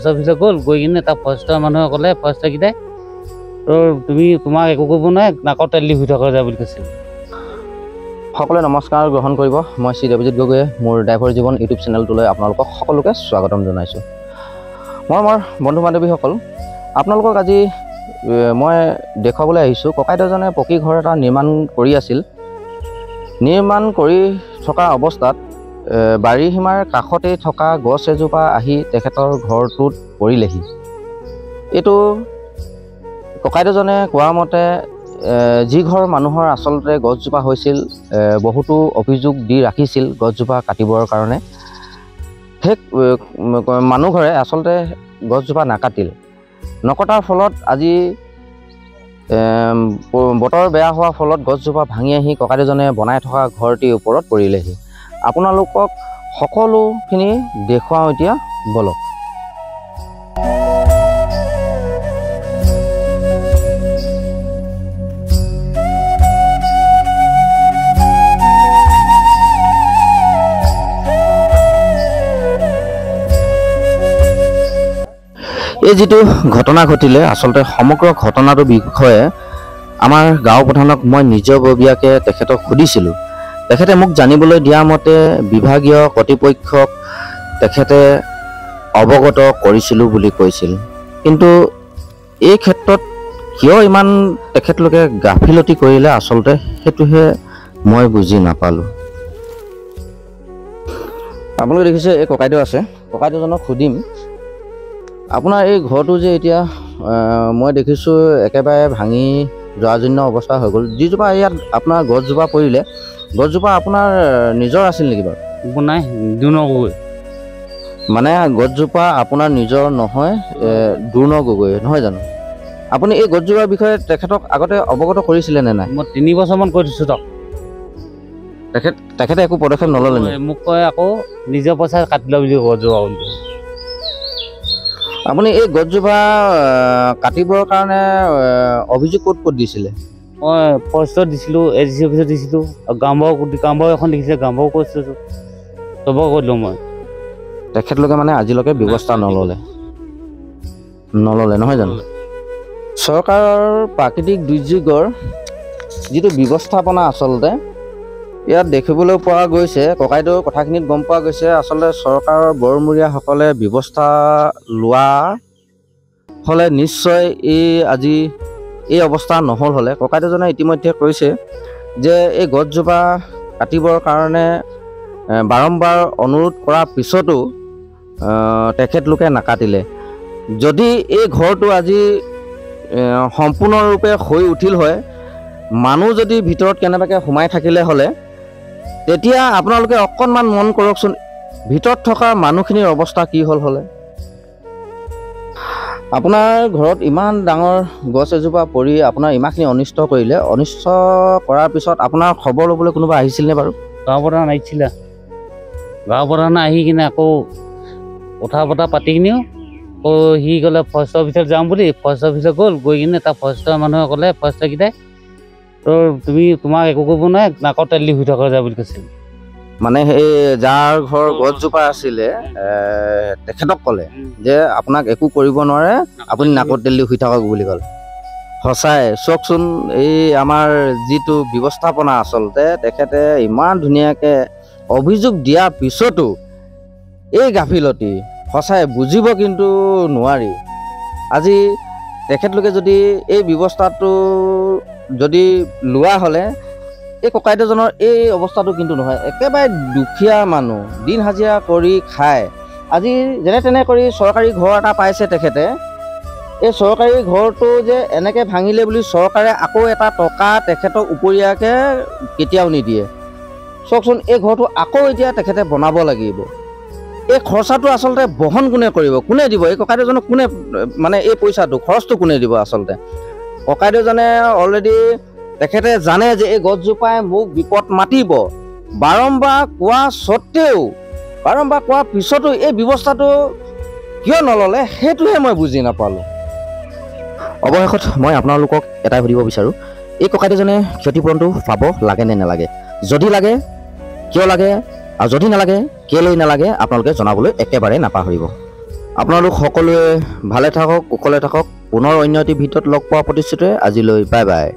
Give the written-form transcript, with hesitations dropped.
Forest অফিচত গ'ল, গৈ কিনে তাক ফৰেষ্টৰ মানুহে ক'লে, ফৰেষ্টৰকেইটাই তোমাক একো কৰিব নোৱাৰে, নাকত তেল দি শুই থকা যায় বুলি কৈছিল। সকলোৱে নমস্কাৰ গ্ৰহণ কৰিব। মই শ্ৰী দেৱজিৎ গগৈয়ে মোৰ ড্ৰাইভৰ জীৱন ইউটিউব চেনেলটোলৈ আপোনালোকক সকলোকে স্বাগতম জনাইছোঁ। মোৰ বন্ধু বান্ধৱীসকল, আপোনালোকক আজি মই দেখুৱাবলৈ আহিছোঁ, ককাইদেউজনে পকী ঘৰ এটা নিৰ্মাণ কৰি আছিল। নিৰ্মাণ কৰি থকা অৱস্থাত বাৰী সীমাৰ কাষতেই থকা গছ এজোপা আহি তেখেতৰ ঘৰটোত পৰিলেহি। এইটো ককাইদেউজনে কোৱা মতে যি ঘৰ মানুহৰ আচলতে গছজোপা হৈছিল, বহুতো অভিযোগ দি ৰাখিছিল গছজোপা কাটিবৰ কাৰণে। সেই মানুহঘৰে আচলতে গছজোপা নাকাটিল। নকটাৰ ফলত আজি বতৰ বেয়া হোৱাৰ ফলত গছজোপা ভাঙি আহি ককাইদেউজনে বনাই থকা ঘৰটিৰ ওপৰত পৰিলেহি। আপোনালোকক সকলোখিনি দেখুৱাওঁ এতিয়া, বলক। এই যিটো ঘটনা ঘটিলে, আচলতে সমগ্ৰ ঘটনাটোৰ বিষয়ে আমাৰ গাঁও প্ৰধানক মই নিজাববীয়াকৈ তেখেতক সুধিছিলোঁ। তেখেতে মোক জানিবলৈ দিয়া মতে বিভাগীয় কৰ্তৃপক্ষক তেখেতে অৱগত কৰিছিলোঁ বুলি কৈছিল। কিন্তু এই ক্ষেত্ৰত কিয় ইমান তেখেতলোকে গাফিলতি কৰিলে, আচলতে সেইটোহে মই বুজি নাপালোঁ। আপোনালোকে দেখিছে এই ককাইদেউ আছে, ককাইদেউজনক সুধিম, আপোনাৰ এই ঘৰটো যে এতিয়া মই দেখিছোঁ একেবাৰে ভাঙি জৰাজীৰ্ণ অৱস্থা হৈ গ'ল। যিজোপা ইয়াত আপোনাৰ গছজোপা পৰিলে, গছজোপা আপোনাৰ নিজৰ আছিল নেকি বাৰু? নাই, দুৰ্ণ গগৈ। মানে গছজোপা আপোনাৰ নিজৰ নহয়, দুৰ্ণ গগৈ নহয় জানো? আপুনি এই গছজোপাৰ বিষয়ে তেখেতক আগতে অৱগত কৰিছিলে নে নাই? মই 3 বছৰমান কৈ দিছোঁ তাক। তেখেতে একো পদক্ষেপ নল'লে নে? মোক কয় আকৌ নিজৰ পইচা কাটি লওঁ বুলি গছজোপা বুলি। আপুনি এই গছজোপা কাটিবৰ কাৰণে অভিযোগ ক'ত দিছিলে? মই ফৰেষ্টত দিছিলোঁ, ADC অফিচত দিছিলোঁ, গাঁওবুঢ়া এখন দেখিছে, গাঁওবুঢ়াও কৈছোঁ, চবকে কৈ দিলোঁ মই। তেখেতলোকে মানে আজিলৈকে ব্যৱস্থা নল'লে নহয় জানো? চৰকাৰৰ প্ৰাকৃতিক দুৰ্যোগৰ যিটো ব্যৱস্থাপনা আচলতে ইয়াত দেখিবলৈ পোৱা গৈছে, ককাইদেউৰ কথাখিনিত গম পোৱা গৈছে, আচলতে চৰকাৰৰ বৰমূৰীয়াসকলে ব্যৱস্থা লোৱা হ'লে নিশ্চয় আজি এই অৱস্থা নহ'ল হ'লে। ককাইদেউজনে ইতিমধ্যে কৈছে যে এই গছজোপা কাটিবৰ কাৰণে বাৰম্বাৰ অনুৰোধ কৰাৰ পিছতো তেখেতলোকে নাকাটিলে। যদি এই ঘৰটো আজি সম্পূৰ্ণৰূপে হৈ উঠিল হয়, মানুহ যদি ভিতৰত কেনেবাকৈ সোমাই থাকিলে হ'লে, তেতিয়া আপোনালোকে অকণমান মন কৰকচোন, ভিতৰত থকা মানুহখিনিৰ অৱস্থা কি হ'ল হ'লে। আপোনাৰ ঘৰত ইমান ডাঙৰ গছ এজোপা পৰি আপোনাৰ ইমানখিনি অনিষ্ট কৰিলে, অনিষ্ট কৰাৰ পিছত আপোনাৰ খবৰ ল'বলৈ কোনোবা আহিছিলনে বাৰু? গাঁও প্ৰধান আহিছিলে। গাঁও প্ৰধান আহি কিনে আকৌ কথা বতৰা পাতি কিনেও আকৌ সি ক'লে ফৰেষ্ট অফিচত যাম বুলি। ফৰেষ্ট অফিচত গ'ল, গৈ কিনে তাক ফৰেষ্টৰ মানুহে ক'লে, ফৰেষ্টৰকেইটাই তোমাক একো কৰিব নোৱাৰে, নাকত তেল দি শুই থকা যায় বুলি কৈছিল। মানে সেই যাৰ ঘৰ গছজোপা আছিলে তেখেতক ক'লে যে আপোনাক একো কৰিব নোৱাৰে, আপুনি নাকত তেল দি শুই থাকক বুলি ক'লে। সঁচাই চাওকচোন, এই আমাৰ যিটো ব্যৱস্থাপনা আচলতে তেখেতে ইমান ধুনীয়াকৈ অভিযোগ দিয়াৰ পিছতো এই গাফিলতি সঁচাই বুজিব কিন্তু নোৱাৰি। আজি তেখেতলোকে যদি এই ব্যৱস্থাটো যদি লোৱা হ'লে, এই ককাইদেউজনৰ এই অৱস্থাটো কিন্তু নহয়। একেবাৰে দুখীয়া মানুহ, দিন হাজিৰা কৰি খায়, আজি যেনে তেনে কৰি চৰকাৰী ঘৰ এটা পাইছে তেখেতে। এই চৰকাৰী ঘৰটো যে এনেকৈ ভাঙিলে বুলি চৰকাৰে আকৌ এটা টকা তেখেতক উপৰিয়াকৈ কেতিয়াও নিদিয়ে। চাওকচোন, এই ঘৰটো আকৌ এতিয়া তেখেতে বনাব লাগিব। এই খৰচাটো আচলতে বহন কোনে কৰিব, কোনে দিব? এই ককাইদেউজনক কোনে, মানে এই পইচাটো খৰচটো কোনে দিব? আচলতে ককাইদেউজনে অলৰেডি তেখেতে জানে যে এই গছজোপাই মোক বিপদ মাতিব। বাৰম্বাৰ কোৱা স্বত্তেও, বাৰম্বাৰ কোৱাৰ পিছতো এই ব্যৱস্থাটো কিয় নল'লে, সেইটোহে মই বুজি নাপালোঁ। অৱশেষত মই আপোনালোকক এটাই সুধিব বিচাৰোঁ, এই ককাইদেউজনে ক্ষতিপূৰণটো পাব লাগে নে নালাগে? যদি লাগে কিয় লাগে, আৰু যদি নালাগে কেলৈ নালাগে, আপোনালোকে জনাবলৈ একেবাৰে নাপাহৰিব। আপোনালোক সকলোৱে ভালে থাকক, কুশলে থাকক। পুনৰ অন্য এটি ভিডিঅ'ত লগ পোৱা প্ৰতিশ্ৰুতিৰে আজিলৈ বাই বাই।